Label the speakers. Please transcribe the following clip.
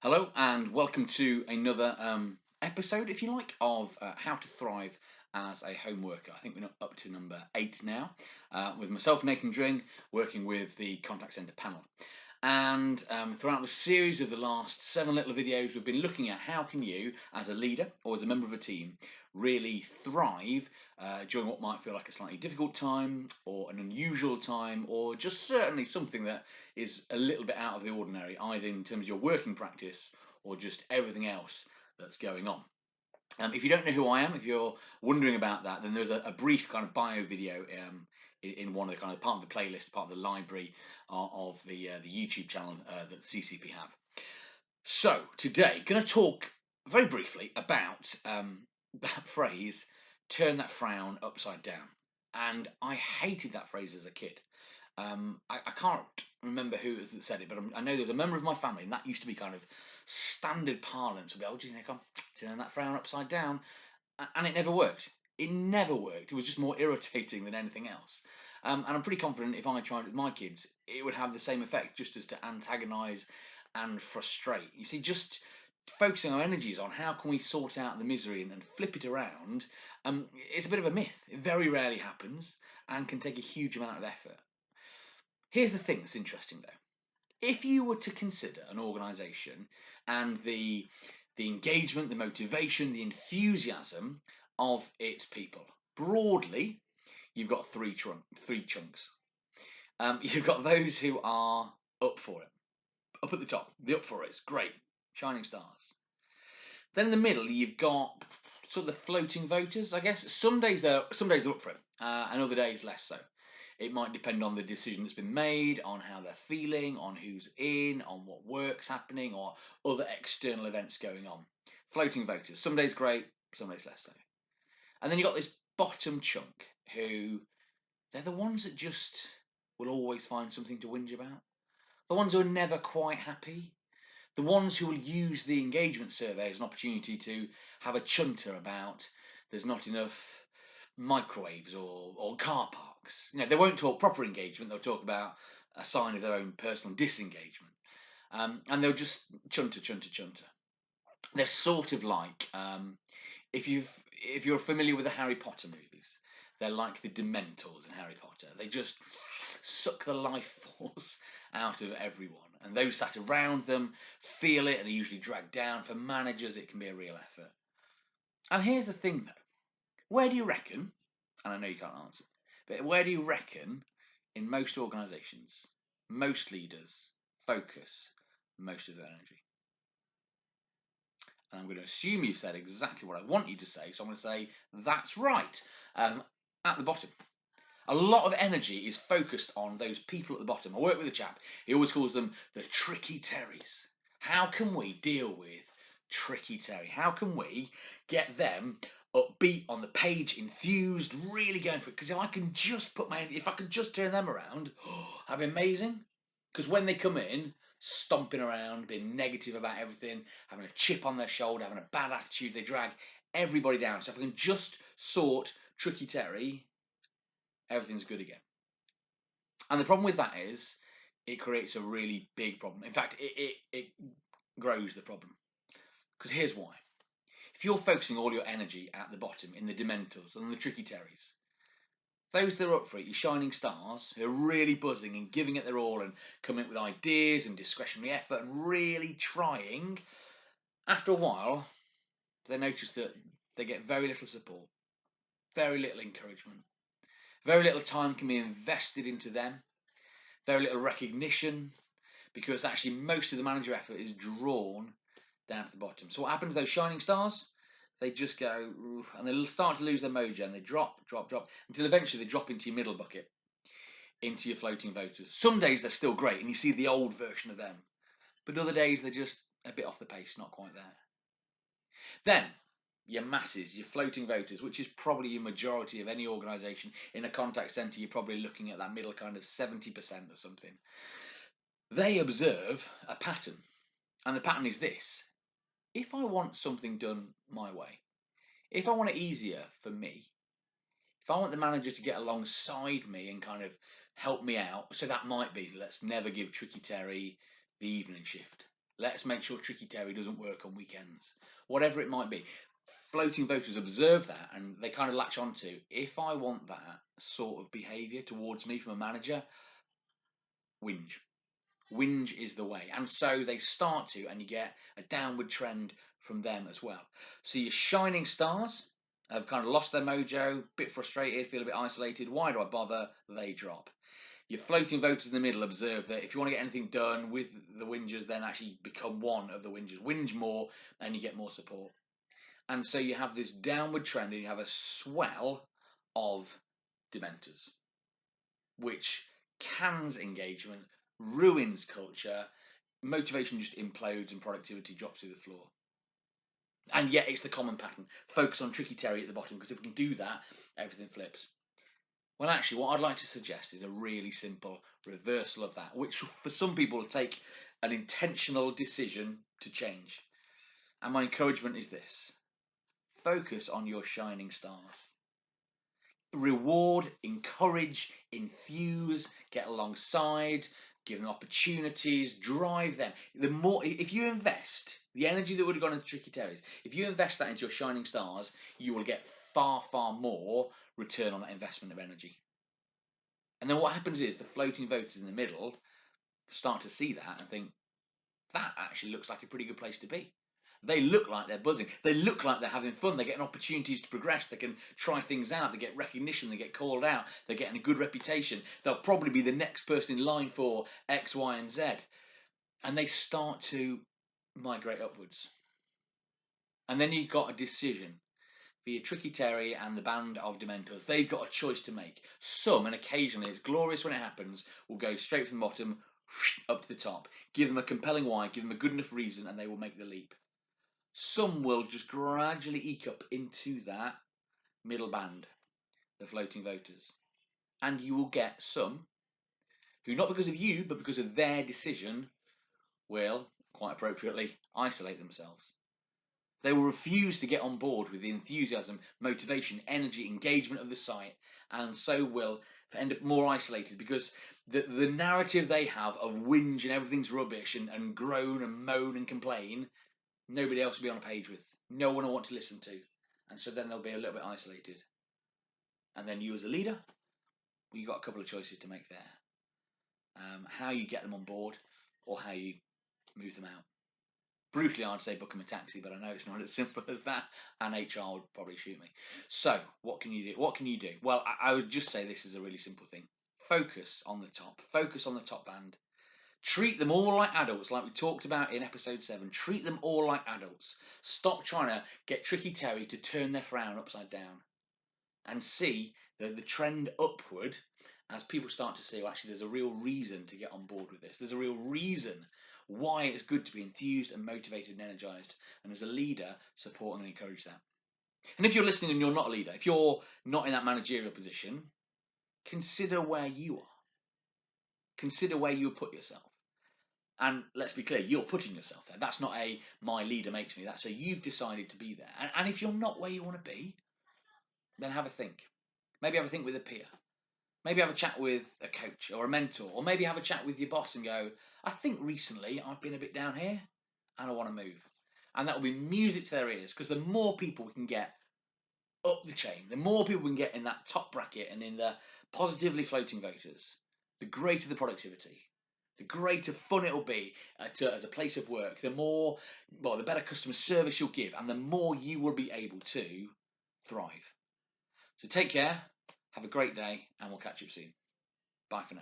Speaker 1: Hello and welcome to another episode, if you like, of How to Thrive as a Home Worker. I think we're up to number 8 now, with myself, Nathan Dring, working with the contact centre panel. And throughout the series of the last 7 little videos, we've been looking at how can you, as a leader or as a member of a team, really thrive during what might feel like a slightly difficult time or an unusual time, or just certainly something that is a little bit out of the ordinary, either in terms of your working practice or just everything else that's going on. If you don't know who I am, if you're wondering about that, then there's a brief kind of bio video in one of the kind of part of the playlist, part of the library of the YouTube channel that the CCP have. So today, going to talk very briefly about that phrase, "turn that frown upside down." And I hated that phrase as a kid. I can't remember who it was that said it, but I know there was a member of my family, and that used to be kind of standard parlance. Would be, "Oh, do you think I'll turn that frown upside down?" And it never worked. It never worked. It was just more irritating than anything else. And I'm pretty confident if I tried it with my kids, it would have the same effect, just as to antagonise and frustrate. You see, just focusing our energies on how can we sort out the misery and flip it around, it's a bit of a myth. It very rarely happens and can take a huge amount of effort. Here's the thing that's interesting though. If you were to consider an organisation and the engagement, the motivation, the enthusiasm of its people, broadly, you've got three chunks. You've got those who are up for it, up at the top, the up for it's great, shining stars. Then in the middle, you've got sort of the floating voters, I guess. Some days they're up for it, and other days less so. It might depend on the decision that's been made, on how they're feeling, on who's in, on what work's happening, or other external events going on. Floating voters. Some days great, some days less so. And then you've got this bottom chunk who, they're the ones that just will always find something to whinge about. The ones who are never quite happy. The ones who will use the engagement survey as an opportunity to have a chunter about there's not enough microwaves or car parks. They won't talk proper engagement, they'll talk about a sign of their own personal disengagement. And they'll just chunter. They're sort of like, if you're familiar with the Harry Potter movies, they're like the Dementors in Harry Potter. They just suck the life force out of everyone. And those sat around them feel it and are usually dragged down. For managers, it can be a real effort. And here's the thing though. Where do you reckon, and I know you can't answer, but where do you reckon in most organisations, most leaders focus most of their energy? And I'm going to assume you've said exactly what I want you to say, so I'm going to say that's right. At the bottom. A lot of energy is focused on those people at the bottom. I work with a chap, he always calls them the tricky Terrys. How can we deal with tricky Terry? How can we get them upbeat on the page, enthused, really going for it? Because if I can just turn them around, that'd be amazing. Because when they come in, stomping around, being negative about everything, having a chip on their shoulder, having a bad attitude, they drag everybody down. So if I can just sort tricky Terry, everything's good again. And the problem with that is it creates a really big problem. In fact, it grows the problem. Because here's why. If you're focusing all your energy at the bottom in the Dementors and the tricky Terrys, those that are up for it, your shining stars, who are really buzzing and giving it their all and coming up with ideas and discretionary effort and really trying, after a while, they notice that they get very little support, very little encouragement, very little time can be invested into them, very little recognition, because actually most of the manager effort is drawn down to the bottom. So what happens to those shining stars? They just go, and they start to lose their mojo, and they drop, until eventually they drop into your middle bucket, into your floating voters. Some days they're still great, and you see the old version of them. But other days they're just a bit off the pace, not quite there. Then, your masses, your floating voters, which is probably your majority of any organisation. In a contact centre, you're probably looking at that middle kind of 70% or something. They observe a pattern, and the pattern is this. If I want something done my way, if I want it easier for me, if I want the manager to get alongside me and kind of help me out, so that might be, let's never give Tricky Terry the evening shift. Let's make sure Tricky Terry doesn't work on weekends. Whatever it might be. Floating voters observe that and they kind of latch onto, if I want that sort of behaviour towards me from a manager, whinge. Whinge is the way. And so they start to, and you get a downward trend from them as well. So your shining stars have kind of lost their mojo, bit frustrated, feel a bit isolated. Why do I bother? They drop. Your floating voters in the middle observe that if you want to get anything done with the whingers, then actually become one of the whingers. Whinge more and you get more support. And so you have this downward trend and you have a swell of dementors, which cans engagement, ruins culture, motivation just implodes and productivity drops through the floor. And yet it's the common pattern. Focus on Tricky Terry at the bottom, because if we can do that, everything flips. Well, actually, what I'd like to suggest is a really simple reversal of that, which for some people will take an intentional decision to change. And my encouragement is this: focus on your shining stars. Reward, encourage, enthuse, get alongside, give them opportunities, drive them. The more, if you invest the energy that would have gone into Tricky Terries, if you invest that into your shining stars, you will get far, far more return on that investment of energy. And then what happens is the floating voters in the middle start to see that and think, that actually looks like a pretty good place to be. They look like they're buzzing. They look like they're having fun. They're getting opportunities to progress. They can try things out. They get recognition. They get called out. They're getting a good reputation. They'll probably be the next person in line for X, Y, and Z. And they start to migrate upwards. And then you've got a decision for your Tricky Terry and the band of Dementors. They've got a choice to make. Some, and occasionally it's glorious when it happens, will go straight from the bottom up to the top. Give them a compelling why, give them a good enough reason, and they will make the leap. Some will just gradually eke up into that middle band, the floating voters. And you will get some who, not because of you, but because of their decision, will, quite appropriately, isolate themselves. They will refuse to get on board with the enthusiasm, motivation, energy, engagement of the site, and so will end up more isolated, because the narrative they have of whinge and everything's rubbish and groan and moan and complain, nobody else will be on a page with. No one will want to listen to. And so then they'll be a little bit isolated. And then you as a leader, well, you've got a couple of choices to make there. How you get them on board, or how you move them out. Brutally, I'd say book them a taxi, but I know it's not as simple as that, and HR would probably shoot me. So, what can you do? What can you do? Well, I would just say this is a really simple thing. Focus on the top. Focus on the top band. Treat them all like adults, like we talked about in episode 7. Treat them all like adults. Stop trying to get Tricky Terry to turn their frown upside down. And see the trend upward as people start to see, well, actually, there's a real reason to get on board with this. There's a real reason why it's good to be enthused and motivated and energized. And as a leader, support and encourage that. And if you're listening and you're not a leader, if you're not in that managerial position, consider where you are. Consider where you put yourself. And let's be clear, you're putting yourself there. That's not a my leader makes me that. So you've decided to be there. And if you're not where you want to be, then have a think. Maybe have a think with a peer. Maybe have a chat with a coach or a mentor. Or maybe have a chat with your boss and go, I think recently I've been a bit down here and I want to move. And that will be music to their ears, because the more people we can get up the chain, the more people we can get in that top bracket and in the positively floating voters, the greater the productivity. The greater fun it'll be as a place of work, the better customer service you'll give, and the more you will be able to thrive. So take care, have a great day, and we'll catch you soon. Bye for now.